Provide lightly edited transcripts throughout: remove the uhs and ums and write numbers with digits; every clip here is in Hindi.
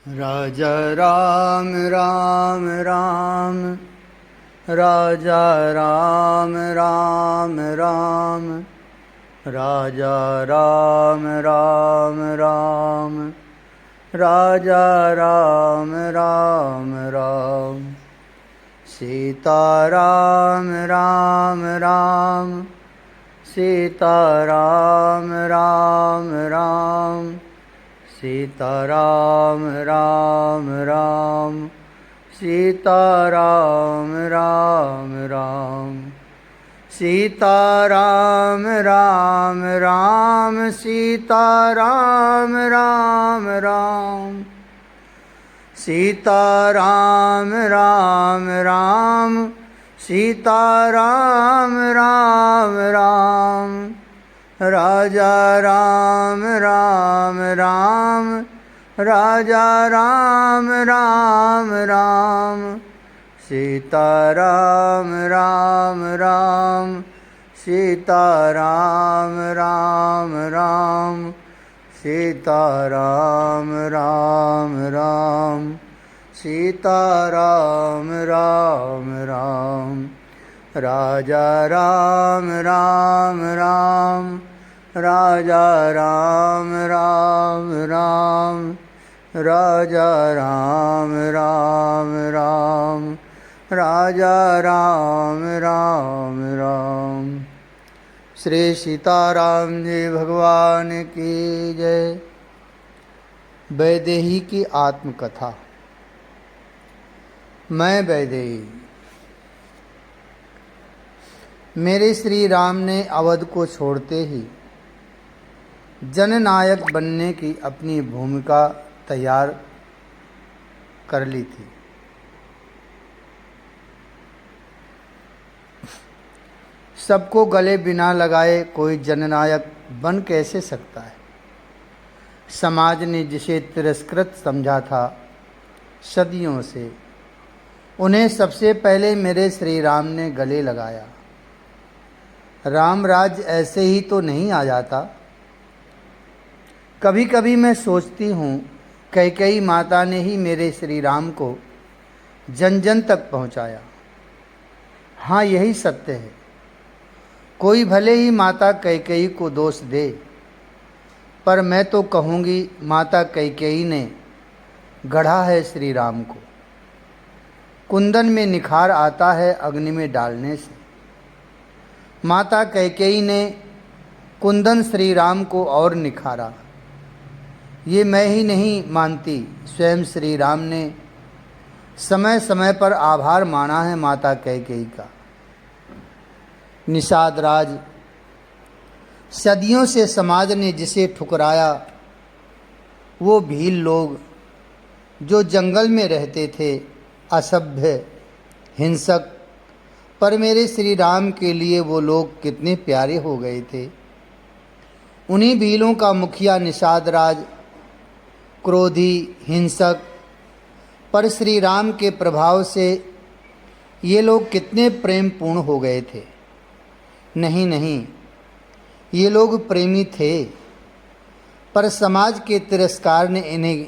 राजा राम राम राम, राजा राम राम राम, राजा राम राम राम, राजा राम राम राम। सीता राम राम राम, सीता राम राम राम, सीता राम राम राम, सीता राम राम राम। सीता राम राम राम, सीता राम राम राम, सीता राम राम राम, सीता राम राम राम। राजा राम राम राम, राजा राम राम राम, सीता राम राम राम, सीता राम राम राम, सीता राम राम राम, सीता राम राम राम। राजा राम राम राम, राजा राम राम राम, राजा राम राम राम, राजा राम राम राम। श्री सीताराम जी भगवान की जय। वैदेही की आत्मकथा। मैं वैदेही। मेरे श्री राम ने अवध को छोड़ते ही जननायक बनने की अपनी भूमिका तैयार कर ली थी। सबको गले बिना लगाए कोई जननायक बन कैसे सकता है। समाज ने जिसे तिरस्कृत समझा था सदियों से, उन्हें सबसे पहले मेरे श्री राम ने गले लगाया। राम राज्य ऐसे ही तो नहीं आ जाता। कभी कभी मैं सोचती हूँ कैकेयी माता ने ही मेरे श्री राम को जन जन तक पहुँचाया। हाँ, यही सत्य है। कोई भले ही माता कैकेयी को दोष दे, पर मैं तो कहूँगी माता कैकेयी ने गढ़ा है श्री राम को। कुंदन में निखार आता है अग्नि में डालने से। माता कैकेयी ने कुंदन श्री राम को और निखारा। ये मैं ही नहीं मानती, स्वयं श्री राम ने समय समय पर आभार माना है माता कैकेयी का। निषाद राज, सदियों से समाज ने जिसे ठुकराया, वो भील लोग जो जंगल में रहते थे, असभ्य, हिंसक, पर मेरे श्री राम के लिए वो लोग कितने प्यारे हो गए थे। उन्हीं भीलों का मुखिया निषाद राज, क्रोधी, हिंसक, पर श्री राम के प्रभाव से ये लोग कितने प्रेमपूर्ण हो गए थे। नहीं नहीं, ये लोग प्रेमी थे, पर समाज के तिरस्कार ने इन्हें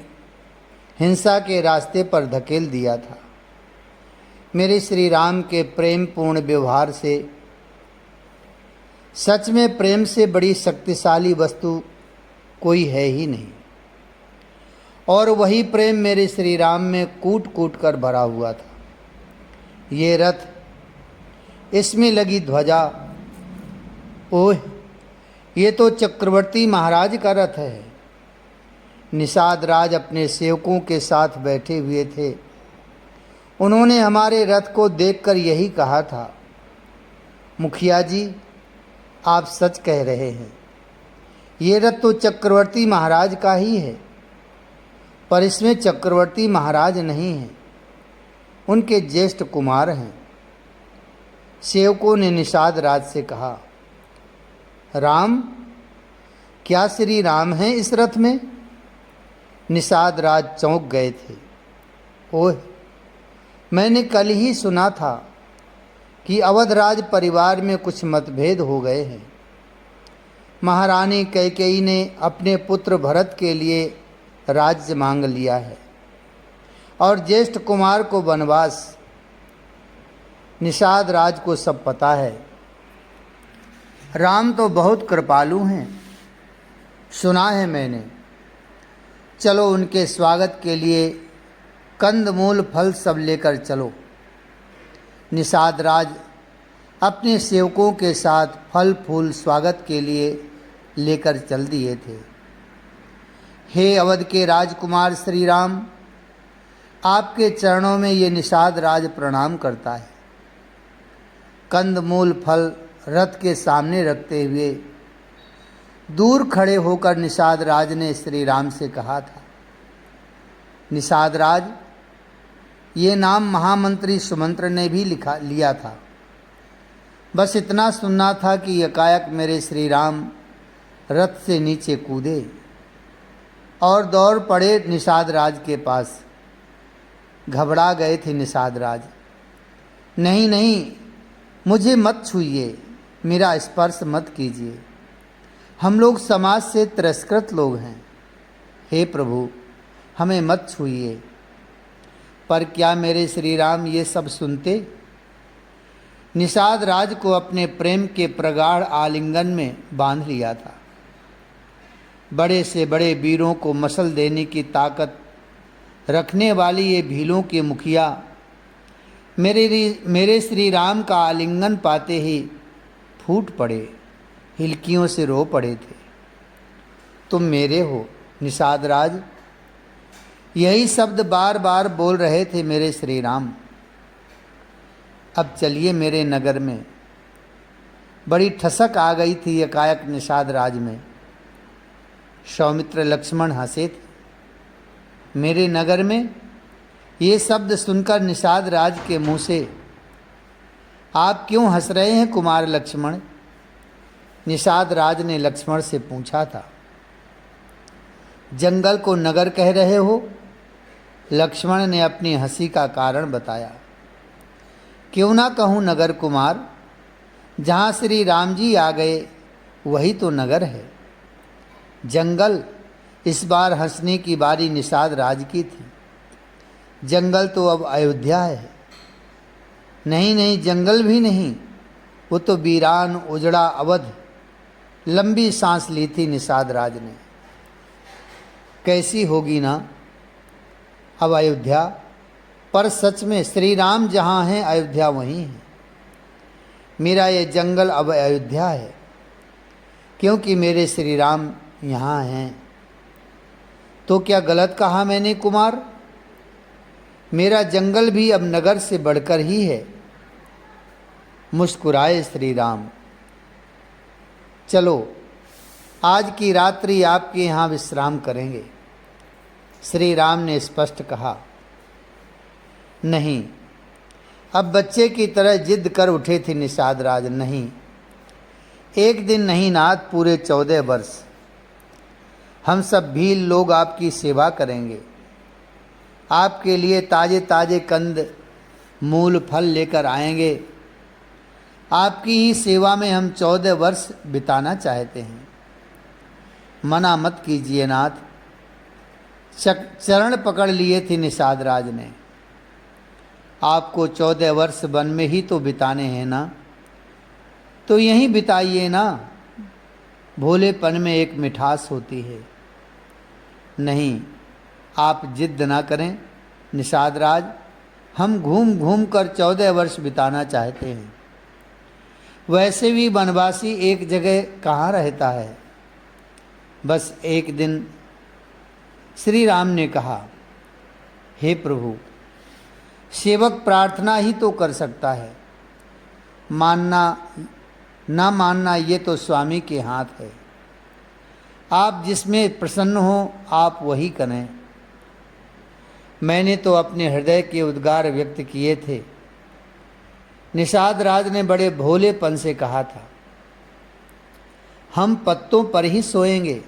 हिंसा के रास्ते पर धकेल दिया था। मेरे श्री राम के प्रेमपूर्ण व्यवहार से, सच में प्रेम से बड़ी शक्तिशाली वस्तु कोई है ही नहीं। और वही प्रेम मेरे श्री राम में कूट कूट कर भरा हुआ था। ये रथ, इसमें लगी ध्वजा, ओह, ये तो चक्रवर्ती महाराज का रथ है। निषाद राज अपने सेवकों के साथ बैठे हुए थे। उन्होंने हमारे रथ को देखकर यही कहा था, मुखिया जी, आप सच कह रहे हैं। ये रथ तो चक्रवर्ती महाराज का ही है, पर इसमें चक्रवर्ती महाराज नहीं हैं, उनके ज्येष्ठ कुमार हैं। सेवकों ने निषाद राज से कहा, राम, क्या श्री राम हैं इस रथ में? निषाद राज चौंक गए थे। ओह, मैंने कल ही सुना था कि अवधराज परिवार में कुछ मतभेद हो गए हैं। महारानी कैकेयी ने अपने पुत्र भरत के लिए राज्य मांग लिया है। और ज्येष्ठ कुमार को वनवास। निषाद राज को सब पता है। राम तो बहुत कृपालु हैं, सुना है मैंने। चलो उनके स्वागत के लिए कंद मूल फल सब लेकर चलो। निषाद राज अपने सेवकों के साथ फल फूल स्वागत के लिए लेकर चल दिए थे। हे अवध के राजकुमार श्री राम, आपके चरणों में ये निषाद राज प्रणाम करता है। कंद मूल फल रथ के सामने रखते हुए दूर खड़े होकर निषाद राज ने श्री राम से कहा था, निषाद राज, ये नाम महामंत्री सुमंत्र ने भी लिया था। बस इतना सुनना था कि एकाएक मेरे श्री राम रथ से नीचे कूदे और दौड़ पड़े निषाद राज के पास। घबरा गए थे निषाद राज। नहीं नहीं, मुझे मत छूइए, मेरा स्पर्श मत कीजिए, हम लोग समाज से तिरस्कृत लोग हैं। हे प्रभु, हमें मत छूइए। पर क्या मेरे श्री राम ये सब सुनते? निषाद राज को अपने प्रेम के प्रगाढ़ आलिंगन में बांध लिया था। बड़े से बड़े वीरों को मसल देने की ताकत रखने वाली ये भीलों के मुखिया मेरे श्री राम का आलिंगन पाते ही फूट पड़े, हिलकियों से रो पड़े थे। तुम मेरे हो निषाद राज, यही शब्द बार बार बोल रहे थे मेरे श्री राम। अब चलिए मेरे नगर में। बड़ी ठसक आ गई थी एकाएक निषाद राज में। सौमित्र लक्ष्मण हंसे थे। मेरे नगर में ये शब्द सुनकर निषाद राज के मुंह से, आप क्यों हंस रहे हैं कुमार लक्ष्मण? निषाद राज ने लक्ष्मण से पूछा था। जंगल को नगर कह रहे हो? लक्ष्मण ने अपनी हंसी का कारण बताया। क्यों ना कहूँ नगर कुमार, जहाँ श्री राम जी आ गए वही तो नगर है। जंगल, इस बार हंसने की बारी निषाद राज की थी। जंगल तो अब अयोध्या है। नहीं नहीं, जंगल भी नहीं, वो तो वीरान उजड़ा अवध। लंबी सांस ली थी निषाद राज ने। कैसी होगी ना अब अयोध्या, पर सच में श्री राम जहाँ हैं अयोध्या वहीं है। मेरा ये जंगल अब अयोध्या है, क्योंकि मेरे श्री राम यहाँ हैं। तो क्या गलत कहा मैंने कुमार? मेरा जंगल भी अब नगर से बढ़कर ही है। मुस्कुराए श्री राम। चलो आज की रात्रि आपके यहाँ विश्राम करेंगे, श्री राम ने स्पष्ट कहा। नहीं, अब बच्चे की तरह जिद कर उठे थे निषाद राज। नहीं, एक दिन नहीं नाथ, पूरे 14 वर्ष हम सब भील लोग आपकी सेवा करेंगे। आपके लिए ताजे ताजे कंद मूल फल लेकर आएंगे। आपकी ही सेवा में हम 14 वर्ष बिताना चाहते हैं। मना मत कीजिए नाथ। चरण पकड़ लिए थे निषाद राज ने। आपको 14 वर्ष वन में ही तो बिताने हैं ना, तो यहीं बिताइए ना। भोलेपन में एक मिठास होती है। नहीं, आप जिद ना करें निषाद राज, हम घूम घूम कर 14 वर्ष बिताना चाहते हैं। वैसे भी वनवासी एक जगह कहाँ रहता है। बस एक दिन श्री राम ने कहा, हे प्रभु, सेवक प्रार्थना ही तो कर सकता है, मानना ना मानना ये तो स्वामी के हाथ है। आप जिसमें प्रसन्न हो आप वही करें। मैंने तो अपने हृदय के उद्गार व्यक्त किए थे। निषाद राज ने बड़े भोलेपन से कहा था, हम पत्तों पर ही सोएंगे।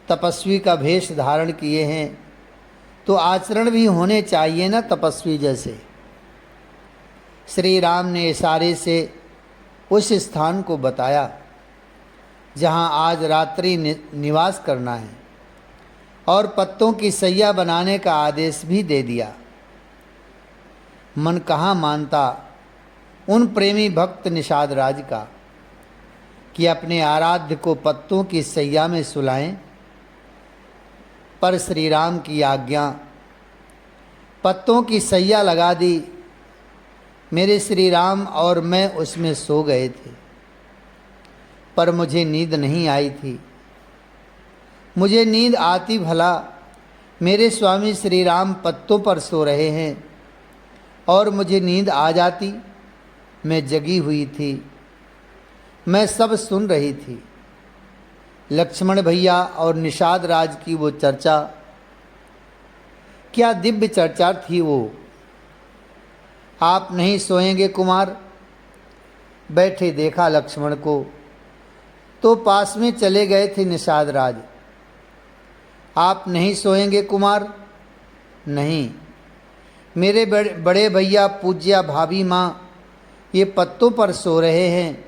तपस्वी का भेष धारण किए हैं तो आचरण भी होने चाहिए ना तपस्वी जैसे। श्री राम ने इशारे से उस स्थान को बताया जहाँ आज रात्रि निवास करना है। और पत्तों की सैया बनाने का आदेश भी दे दिया। मन कहाँ मानता उन प्रेमी भक्त निषाद राज का कि अपने आराध्य को पत्तों की सैया में सुलाएं, पर श्री राम की आज्ञा। पत्तों की सैया लगा दी मेरे श्री राम और मैं उसमें सो गए थे, पर मुझे नींद नहीं आई थी। मुझे नींद आती भला, मेरे स्वामी श्री राम पत्तों पर सो रहे हैं और मुझे नींद आ जाती। मैं जगी हुई थी, मैं सब सुन रही थी। लक्ष्मण भैया और निषाद राज की वो चर्चा, क्या दिव्य चर्चा थी वो। आप नहीं सोएंगे कुमार? बैठे देखा लक्ष्मण को तो पास में चले गए थे निषाद राज। आप नहीं सोएंगे कुमार? नहीं, मेरे बड़े भैया पूज्या भाभी माँ ये पत्तों पर सो रहे हैं।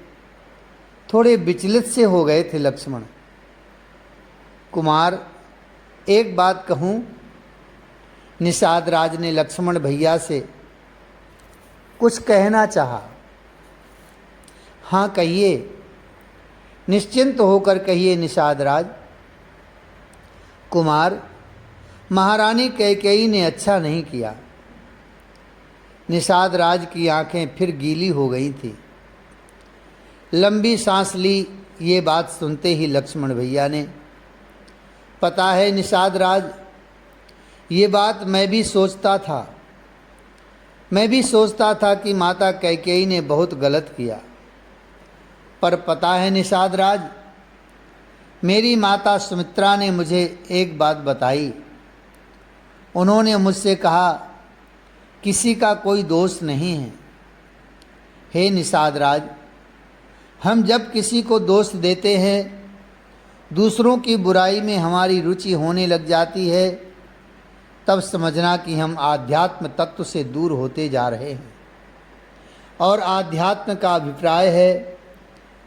थोड़े विचलित से हो गए थे लक्ष्मण। कुमार, एक बात कहूँ? निषाद राज ने लक्ष्मण भैया से कुछ कहना चाहा। हाँ कहिए, निश्चिंत होकर कहिए निषाद राज। कुमार, महारानी कैकेयी ने अच्छा नहीं किया। निषाद राज की आंखें फिर गीली हो गई थी। लंबी सांस ली। ये बात सुनते ही लक्ष्मण भैया ने, पता है निषाद राज, ये बात मैं भी सोचता था। मैं भी सोचता था कि माता कैकेयी ने बहुत गलत किया। पर पता है निषाद राज, मेरी माता सुमित्रा ने मुझे एक बात बताई। उन्होंने मुझसे कहा किसी का कोई दोष नहीं है। हे निषाद राज, हम जब किसी को दोष देते हैं, दूसरों की बुराई में हमारी रुचि होने लग जाती है, तब समझना कि हम आध्यात्म तत्व से दूर होते जा रहे हैं। और आध्यात्म का अभिप्राय है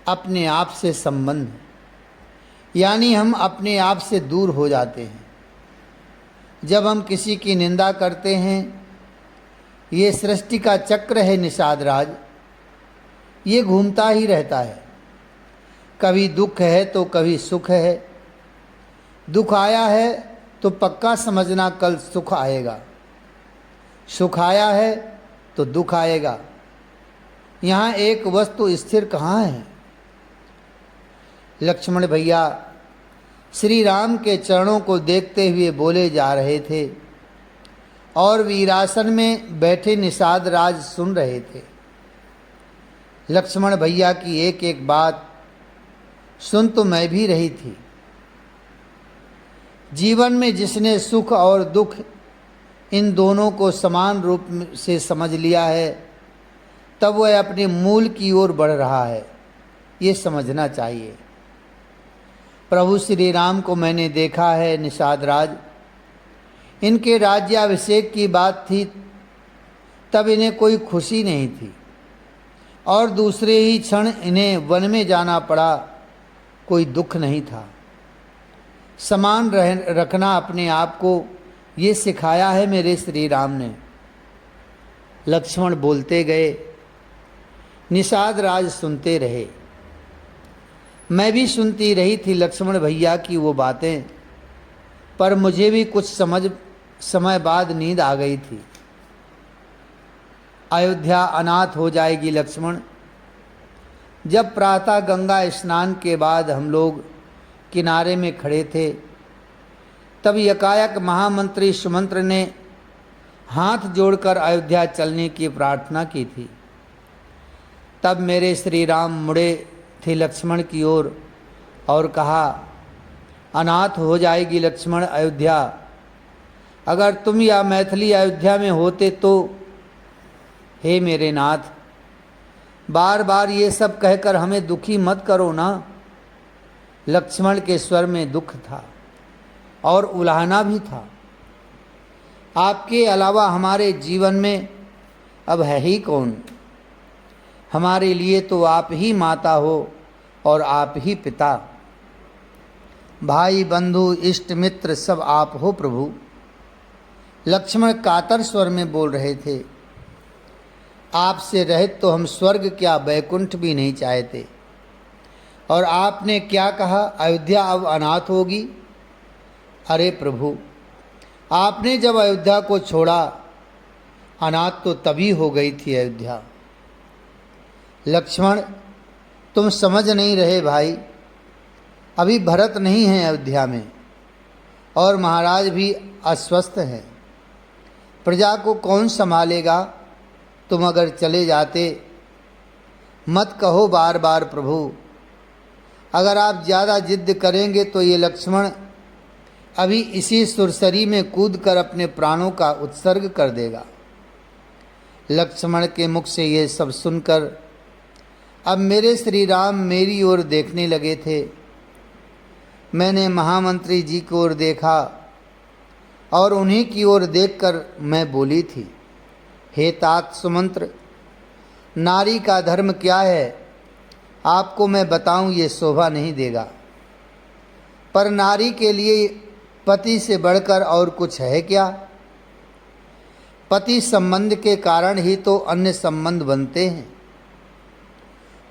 अपने आप से संबंध, यानी हम अपने आप से दूर हो जाते हैं। जब हम किसी की निंदा करते हैं, ये सृष्टि का चक्र है निषाद राज, ये घूमता ही रहता है। कभी दुख है तो कभी सुख है। दुख आया है तो पक्का समझना कल सुख आएगा। सुख आया है तो दुख आएगा। यहाँ एक वस्तु स्थिर कहाँ है? लक्ष्मण भैया श्री राम के चरणों को देखते हुए बोले जा रहे थे और वीरासन में बैठे निषाद राज सुन रहे थे। लक्ष्मण भैया की एक एक बात सुन तो मैं भी रही थी। जीवन में जिसने सुख और दुख इन दोनों को समान रूप से समझ लिया है, तब वह अपने मूल की ओर बढ़ रहा है, ये समझना चाहिए। प्रभु श्री राम को मैंने देखा है निषाद राज, इनके राज्याभिषेक की बात थी तब इन्हें कोई खुशी नहीं थी, और दूसरे ही क्षण इन्हें वन में जाना पड़ा, कोई दुख नहीं था। समान रखना अपने आप को, ये सिखाया है मेरे श्री राम ने। लक्ष्मण बोलते गए, निषाद राज सुनते रहे। मैं भी सुनती रही थी लक्ष्मण भैया की वो बातें, पर मुझे भी कुछ समय बाद नींद आ गई थी। अयोध्या अनाथ हो जाएगी लक्ष्मण। जब प्रातः गंगा स्नान के बाद हम लोग किनारे में खड़े थे, तब यकायक महामंत्री सुमंत्र ने हाथ जोड़कर अयोध्या चलने की प्रार्थना की थी। तब मेरे श्री राम मुड़े थे लक्ष्मण की ओर और कहा, अनाथ हो जाएगी लक्ष्मण अयोध्या। अगर तुम या मैथिली अयोध्या में होते तो हे मेरे नाथ, बार बार ये सब कहकर हमें दुखी मत करो ना। लक्ष्मण के स्वर में दुख था और उलाहना भी था। आपके अलावा हमारे जीवन में अब है ही कौन? हमारे लिए तो आप ही माता हो और आप ही पिता। भाई बंधु इष्ट मित्र सब आप हो प्रभु। लक्ष्मण कातर स्वर में बोल रहे थे, आपसे रहित तो हम स्वर्ग क्या बैकुंठ भी नहीं चाहते। और आपने क्या कहा, अयोध्या अब अनाथ होगी। अरे प्रभु, आपने जब अयोध्या को छोड़ा, अनाथ तो तभी हो गई थी अयोध्या। लक्ष्मण, तुम समझ नहीं रहे भाई, अभी भरत नहीं है अयोध्या में और महाराज भी अस्वस्थ हैं। प्रजा को कौन संभालेगा। तुम अगर चले जाते, मत कहो बार बार प्रभु। अगर आप ज़्यादा जिद करेंगे तो ये लक्ष्मण अभी इसी सुरसरी में कूदकर अपने प्राणों का उत्सर्ग कर देगा। लक्ष्मण के मुख से ये सब सुनकर अब मेरे श्री राम मेरी ओर देखने लगे थे। मैंने महामंत्री जी की ओर देखा और उन्हीं की ओर देखकर मैं बोली थी, हे तात सुमंत्र, नारी का धर्म क्या है आपको मैं बताऊं, ये शोभा नहीं देगा। पर नारी के लिए पति से बढ़कर और कुछ है क्या। पति संबंध के कारण ही तो अन्य संबंध बनते हैं,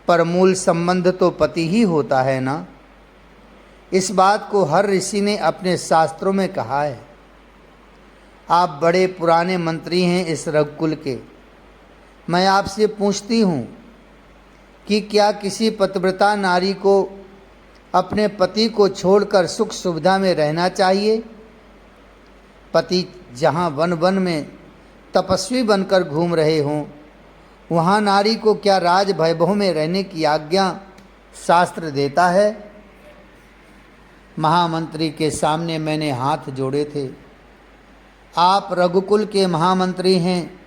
पर मूल संबंध तो पति ही होता है ना। इस बात को हर ऋषि ने अपने शास्त्रों में कहा है। आप बड़े पुराने मंत्री हैं इस रघुकुल के। मैं आपसे पूछती हूँ कि क्या किसी पतिव्रता नारी को अपने पति को छोड़कर सुख सुविधा में रहना चाहिए। पति जहाँ वन वन में तपस्वी बनकर घूम रहे हों, वहाँ नारी को क्या राज वैभव में रहने की आज्ञा शास्त्र देता है। महामंत्री के सामने मैंने हाथ जोड़े थे। आप रघुकुल के महामंत्री हैं,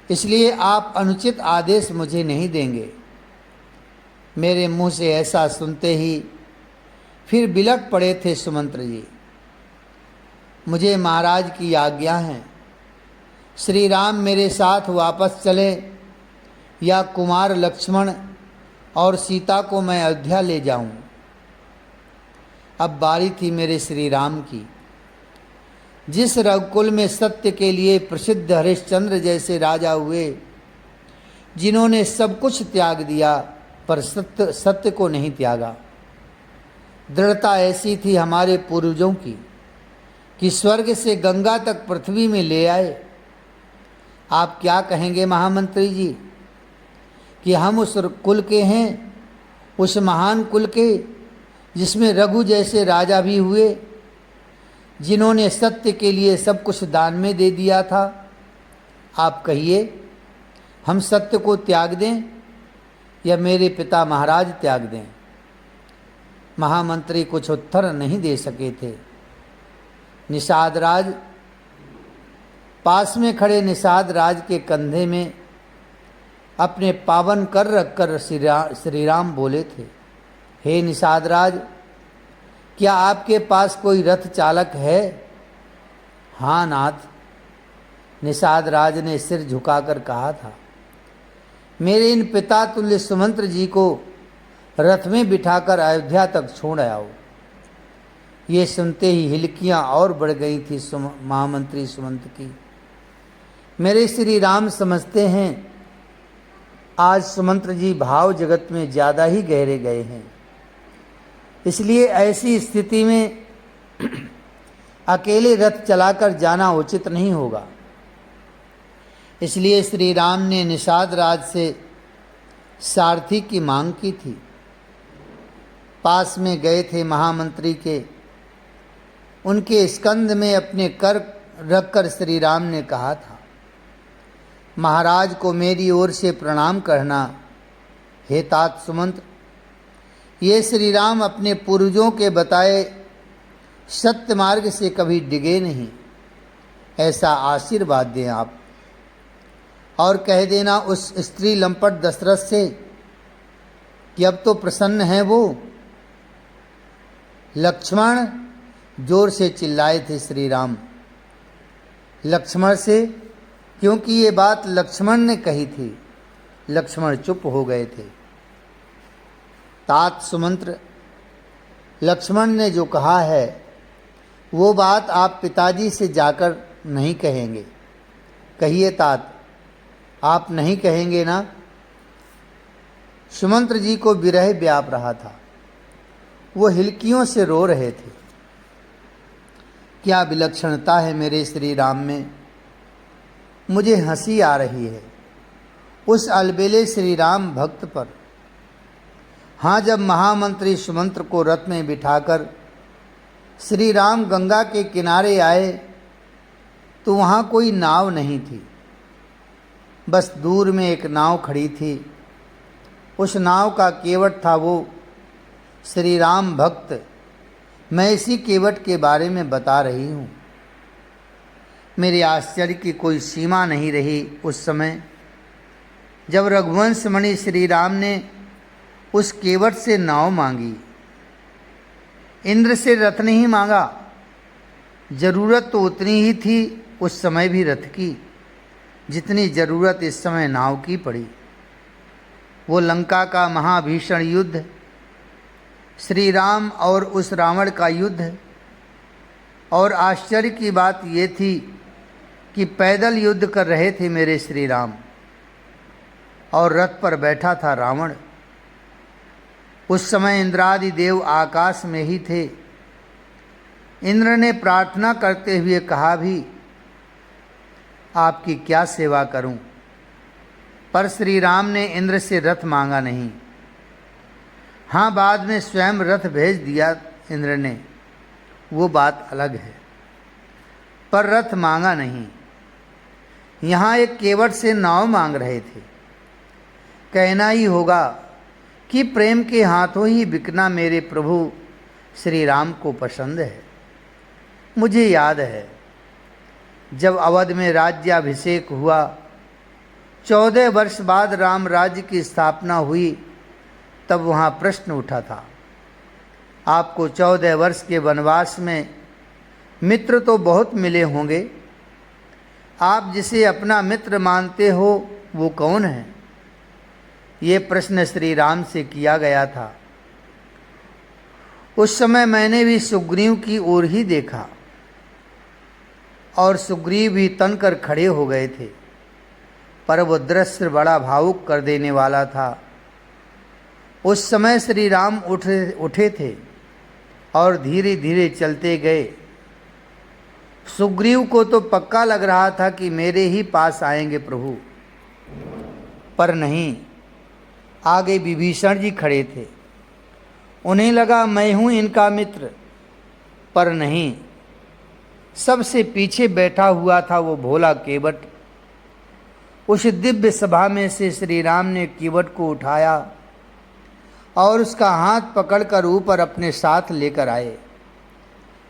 इसलिए आप अनुचित आदेश मुझे नहीं देंगे। मेरे मुंह से ऐसा सुनते ही फिर बिलक पड़े थे सुमंत्र जी। मुझे महाराज की आज्ञा है, श्री राम मेरे साथ वापस चले या कुमार लक्ष्मण और सीता को मैं अयोध्या ले जाऊं। अब बारी थी मेरे श्री राम की। जिस रघुकुल में सत्य के लिए प्रसिद्ध हरिश्चंद्र जैसे राजा हुए, जिन्होंने सब कुछ त्याग दिया पर सत्य को नहीं त्यागा। दृढ़ता ऐसी थी हमारे पूर्वजों की कि स्वर्ग से गंगा तक पृथ्वी में ले आए। आप क्या कहेंगे महामंत्री जी कि हम उस कुल के हैं, उस महान कुल के जिसमें रघु जैसे राजा भी हुए, जिन्होंने सत्य के लिए सब कुछ दान में दे दिया था। आप कहिए हम सत्य को त्याग दें या मेरे पिता महाराज त्याग दें। महामंत्री कुछ उत्तर नहीं दे सके थे। निषाद राज पास में खड़े निषाद राज के कंधे में अपने पावन कर रखकर श्री राम बोले थे, हे निषाद राज, क्या आपके पास कोई रथ चालक है। हाँ नाथ, निषाद राज ने सिर झुकाकर कहा था। मेरे इन पिता तुल्य सुमंत्र जी को रथ में बिठाकर अयोध्या तक छोड़ आओ। ये सुनते ही हिलकियां और बढ़ गई थी महामंत्री सुमंत की। मेरे श्री राम समझते हैं आज सुमंत्र जी भाव जगत में ज़्यादा ही गहरे गए हैं, इसलिए ऐसी स्थिति में अकेले रथ चलाकर जाना उचित नहीं होगा। इसलिए श्री राम ने निषाद राज से सारथी की मांग की थी। पास में गए थे महामंत्री के, उनके स्कंध में अपने कर रखकर श्री राम ने कहा था, महाराज को मेरी ओर से प्रणाम करना। हे तात सुमंत्र, ये श्री राम अपने पूर्वजों के बताए सत्य मार्ग से कभी डिगे नहीं, ऐसा आशीर्वाद दें आप। और कह देना उस स्त्री लंपट दशरथ से कि अब तो प्रसन्न है वो। लक्ष्मण, जोर से चिल्लाए थे श्री राम। लक्ष्मण से, क्योंकि ये बात लक्ष्मण ने कही थी। लक्ष्मण चुप हो गए थे। तात सुमंत्र, लक्ष्मण ने जो कहा है वो बात आप पिताजी से जाकर नहीं कहेंगे। कहिए तात, आप नहीं कहेंगे ना? सुमंत्र जी को विरह व्याप रहा था। वो हिलकियों से रो रहे थे। क्या विलक्षणता है मेरे श्री राम में। मुझे हंसी आ रही है उस अलबेले श्री राम भक्त पर। हाँ, जब महामंत्री सुमंत्र को रथ में बिठाकर श्री राम गंगा के किनारे आए तो वहाँ कोई नाव नहीं थी। बस दूर में एक नाव खड़ी थी। उस नाव का केवट था वो श्री राम भक्त। मैं इसी केवट के बारे में बता रही हूँ। मेरे आश्चर्य की कोई सीमा नहीं रही उस समय जब रघुवंश मणि श्री राम ने उस केवट से नाव मांगी। इंद्र से रथ नहीं मांगा। जरूरत तो उतनी ही थी उस समय भी रथ की जितनी जरूरत इस समय नाव की पड़ी। वो लंका का महाभीषण युद्ध, श्री राम और उस रावण का युद्ध। और आश्चर्य की बात ये थी कि पैदल युद्ध कर रहे थे मेरे श्री राम और रथ पर बैठा था रावण। उस समय इंद्रादि देव आकाश में ही थे। इंद्र ने प्रार्थना करते हुए कहा भी, आपकी क्या सेवा करूं? पर श्री राम ने इंद्र से रथ मांगा नहीं। हाँ, बाद में स्वयं रथ भेज दिया इंद्र ने, वो बात अलग है, पर रथ मांगा नहीं। यहाँ एक केवट से नाव मांग रहे थे। कहना ही होगा कि प्रेम के हाथों ही बिकना मेरे प्रभु श्री राम को पसंद है। मुझे याद है जब अवध में राज्याभिषेक हुआ, 14 वर्ष बाद राम राज्य की स्थापना हुई, तब वहाँ प्रश्न उठा था, आपको 14 वर्ष के वनवास में मित्र तो बहुत मिले होंगे, आप जिसे अपना मित्र मानते हो वो कौन है? ये प्रश्न श्री राम से किया गया था। उस समय मैंने भी सुग्रीव की ओर ही देखा और सुग्रीव भी तनकर खड़े हो गए थे, पर वो दृश्य बड़ा भावुक कर देने वाला था। उस समय श्री राम उठे थे और धीरे धीरे चलते गए। सुग्रीव को तो पक्का लग रहा था कि मेरे ही पास आएंगे प्रभु, पर नहीं, आगे विभीषण जी खड़े थे। उन्हें लगा मैं हूँ इनका मित्र, पर नहीं, सबसे पीछे बैठा हुआ था वो भोला केवट। उस दिव्य सभा में से श्री राम ने केवट को उठाया और उसका हाथ पकड़कर ऊपर अपने साथ लेकर आए।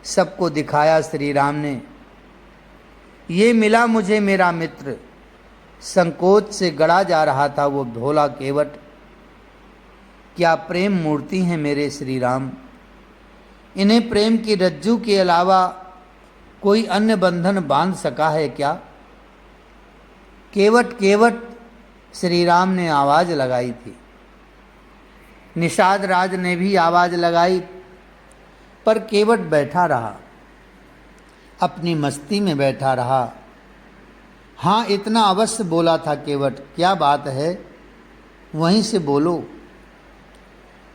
सबको दिखाया श्री राम ने, ये मिला मुझे मेरा मित्र। संकोच से गड़ा जा रहा था वो भोला केवट। क्या प्रेम मूर्ति हैं मेरे श्री राम। इन्हें प्रेम की रज्जू के अलावा कोई अन्य बंधन बांध सका है क्या? केवट केवट श्री राम ने आवाज लगाई थी। निषाद राज ने भी आवाज लगाई, पर केवट बैठा रहा, अपनी मस्ती में बैठा रहा। हाँ, इतना अवश्य बोला था केवट, क्या बात है, वहीं से बोलो,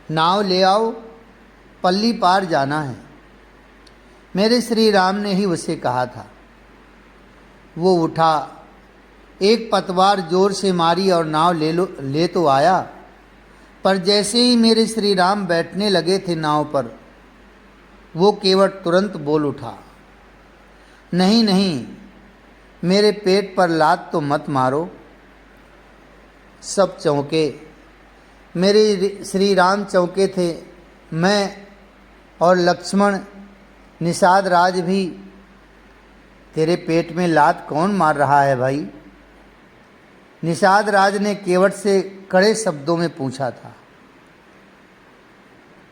नाव ले आओ, पल्ली पार जाना है। मेरे श्री राम ने ही उसे कहा था। वो उठा, एक पतवार जोर से मारी और नाव ले तो आया, पर जैसे ही मेरे श्री राम बैठने लगे थे नाव पर, वो केवट तुरंत बोल उठा, नहीं नहीं, मेरे पेट पर लात तो मत मारो। सब चौंके, मेरे श्री राम चौंके थे, मैं और लक्ष्मण, निषाद राज भी। तेरे पेट में लात कौन मार रहा है भाई? निषाद राज ने केवट से कड़े शब्दों में पूछा था।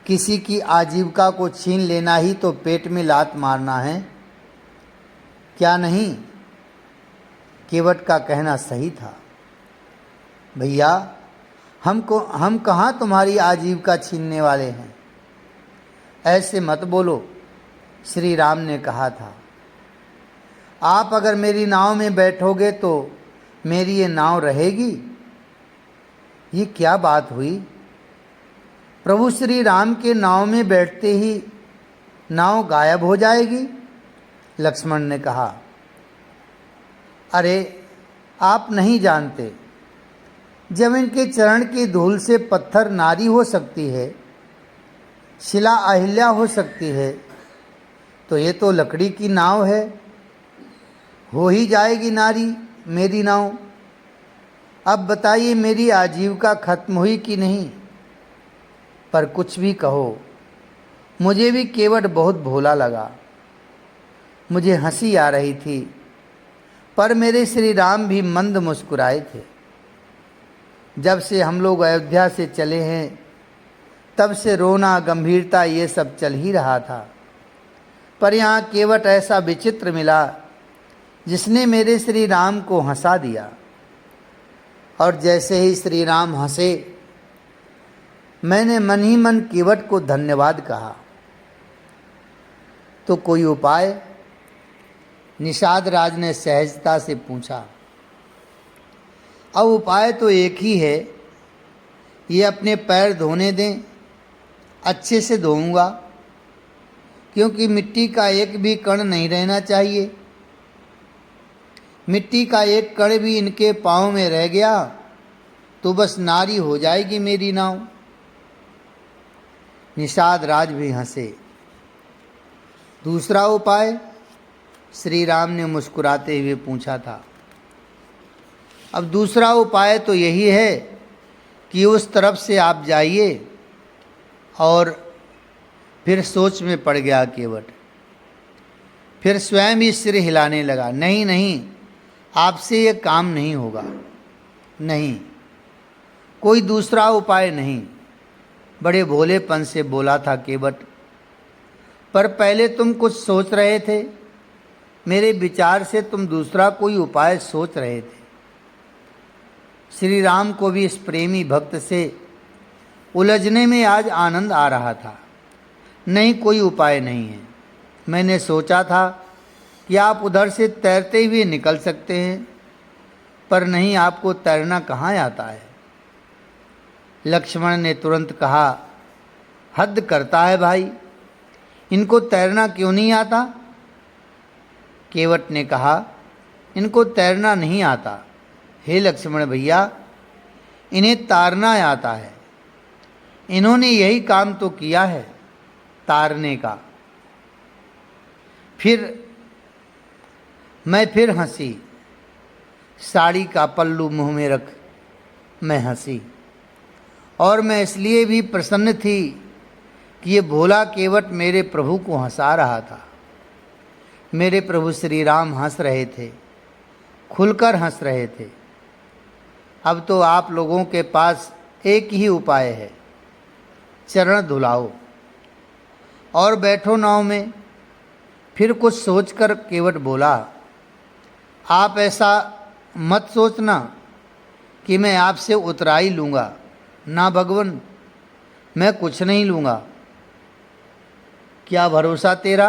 किसी की आजीविका को छीन लेना ही तो पेट में लात मारना है, क्या नहीं? केवट का कहना सही था। भैया, हम कहाँ तुम्हारी आजीविका छीनने वाले हैं? ऐसे मत बोलो, श्री राम ने कहा था। आप अगर मेरी नाव में बैठोगे तो मेरी ये नाव रहेगी? ये क्या बात हुई? प्रभु श्री राम के नाव में बैठते ही नाव गायब हो जाएगी? लक्ष्मण ने कहा, अरे आप नहीं जानते, जब इनके चरण की धूल से पत्थर नारी हो सकती है, शिला अहिल्या हो सकती है, तो ये तो लकड़ी की नाव है, हो ही जाएगी नारी मेरी नाव। अब बताइए मेरी आजीविका खत्म हुई कि नहीं? पर कुछ भी कहो, मुझे भी केवट बहुत भोला लगा। मुझे हंसी आ रही थी, पर मेरे श्री राम भी मंद मुस्कुराए थे। जब से हम लोग अयोध्या से चले हैं, तब से रोना, गंभीरता ये सब चल ही रहा था। पर यहाँ केवट ऐसा विचित्र मिला जिसने मेरे श्री राम को हंसा दिया। और जैसे ही श्री राम हंसे, मैंने मन ही मन केवट को धन्यवाद कहा। तो कोई उपाय? निषाद राज ने सहजता से पूछा। अब उपाय तो एक ही है, ये अपने पैर धोने दें, अच्छे से धोऊंगा, क्योंकि मिट्टी का एक भी कण नहीं रहना चाहिए। मिट्टी का एक कण भी इनके पाँव में रह गया तो बस नारी हो जाएगी मेरी नाव। निषाद राज भी हंसे। दूसरा उपाय? श्री राम ने मुस्कुराते हुए पूछा था। अब दूसरा उपाय तो यही है कि उस तरफ से आप जाइए। और फिर सोच में पड़ गया केवट। फिर स्वयं ही सिर हिलाने लगा। नहीं नहीं, आपसे ये काम नहीं होगा, नहीं, कोई दूसरा उपाय नहीं। बड़े भोलेपन से बोला था केवट। पर पहले तुम कुछ सोच रहे थे, मेरे विचार से तुम दूसरा कोई उपाय सोच रहे थे। श्री राम को भी इस प्रेमी भक्त से उलझने में आज आनंद आ रहा था। नहीं, कोई उपाय नहीं है। मैंने सोचा था कि आप उधर से तैरते हुए निकल सकते हैं, पर नहीं, आपको तैरना कहाँ आता है। लक्ष्मण ने तुरंत कहा, हद करता है भाई, इनको तैरना क्यों नहीं आता? केवट ने कहा, इनको तैरना नहीं आता। हे लक्ष्मण भैया, इन्हें तारना आता है। इन्होंने यही काम तो किया है, तारने का। मैं फिर हंसी। साड़ी का पल्लू मुंह में रख मैं हंसी। और मैं इसलिए भी प्रसन्न थी कि ये भोला केवट मेरे प्रभु को हंसा रहा था। मेरे प्रभु श्री राम हंस रहे थे, खुलकर हंस रहे थे। अब तो आप लोगों के पास एक ही उपाय है, चरण धुलाओ और बैठो नाव में। फिर कुछ सोचकर केवट बोला, आप ऐसा मत सोचना कि मैं आपसे उतराई लूँगा। ना भगवन, मैं कुछ नहीं लूँगा। क्या भरोसा तेरा?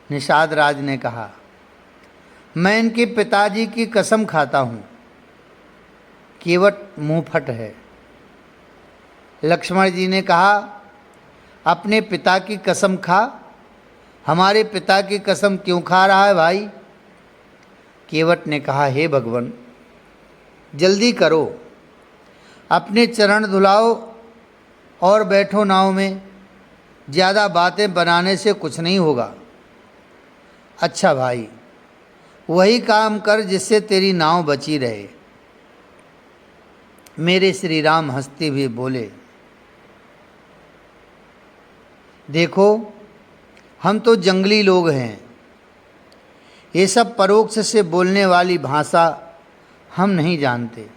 निषाद राज ने कहा। मैं इनके पिताजी की कसम खाता हूँ। केवट मुँह फट है। लक्ष्मण जी ने कहा, अपने पिता की कसम खा। हमारे पिता की कसम क्यों खा रहा है भाई? केवट ने कहा, हे भगवान, जल्दी करो, अपने चरण धुलाओ और बैठो नाव में। ज़्यादा बातें बनाने से कुछ नहीं होगा। अच्छा भाई, वही काम कर जिससे तेरी नाव बची रहे। मेरे श्री राम हंसते हुए बोले, देखो, हम तो जंगली लोग हैं। ये सब परोक्ष से बोलने वाली भाषा हम नहीं जानते।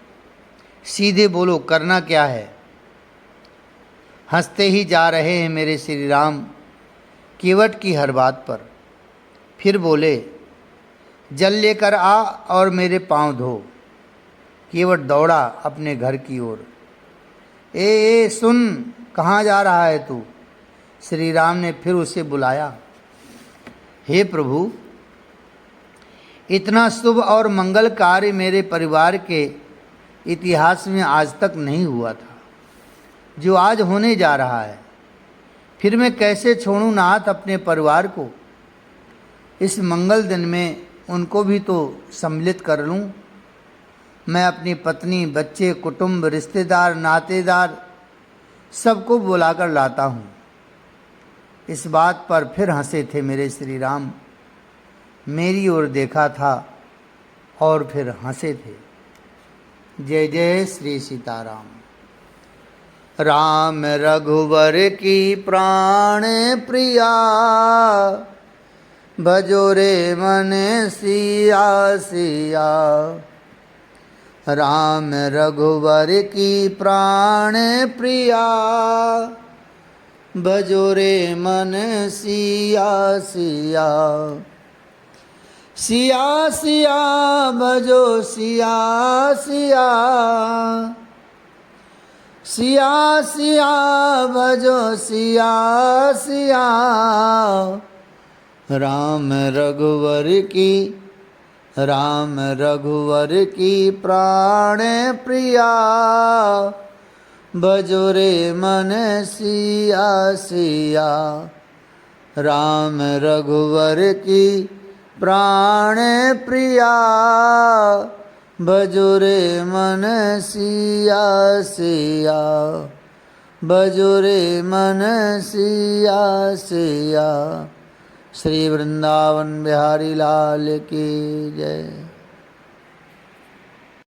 सीधे बोलो, करना क्या है? हंसते ही जा रहे हैं मेरे श्री राम केवट की हर बात पर। फिर बोले, जल लेकर आ और मेरे पाँव धो। केवट दौड़ा अपने घर की ओर। ए सुन, कहाँ जा रहा है तू? श्री राम ने फिर उसे बुलाया। हे प्रभु, इतना शुभ और मंगल कार्य मेरे परिवार के इतिहास में आज तक नहीं हुआ था, जो आज होने जा रहा है। फिर मैं कैसे छोड़ूं नाथ अपने परिवार को? इस मंगल दिन में उनको भी तो सम्मिलित कर लूं। मैं अपनी पत्नी, बच्चे, कुटुंब, रिश्तेदार, नातेदार सबको बुलाकर लाता हूँ। इस बात पर फिर हंसे थे मेरे श्री राम। मेरी ओर देखा था और फिर हंसे थे। जय जय श्री सीताराम। राम रघुवर की प्राण प्रिया, भजो रे मन सिया सिया। राम रघुवर की प्राण प्रिया, भजो रे मन सिया सिया। सिया सिया भजो सिया सिया। सिया सिया भजो सिया सिया। राम रघुवर की प्राण प्रिया, भजो रे मन सिया सिया। राम रघुवर की प्राण प्रिया, भजो रे मन सिया सिया। भजो रे मन सिया सिया। श्री वृंदावन बिहारी लाल की जय।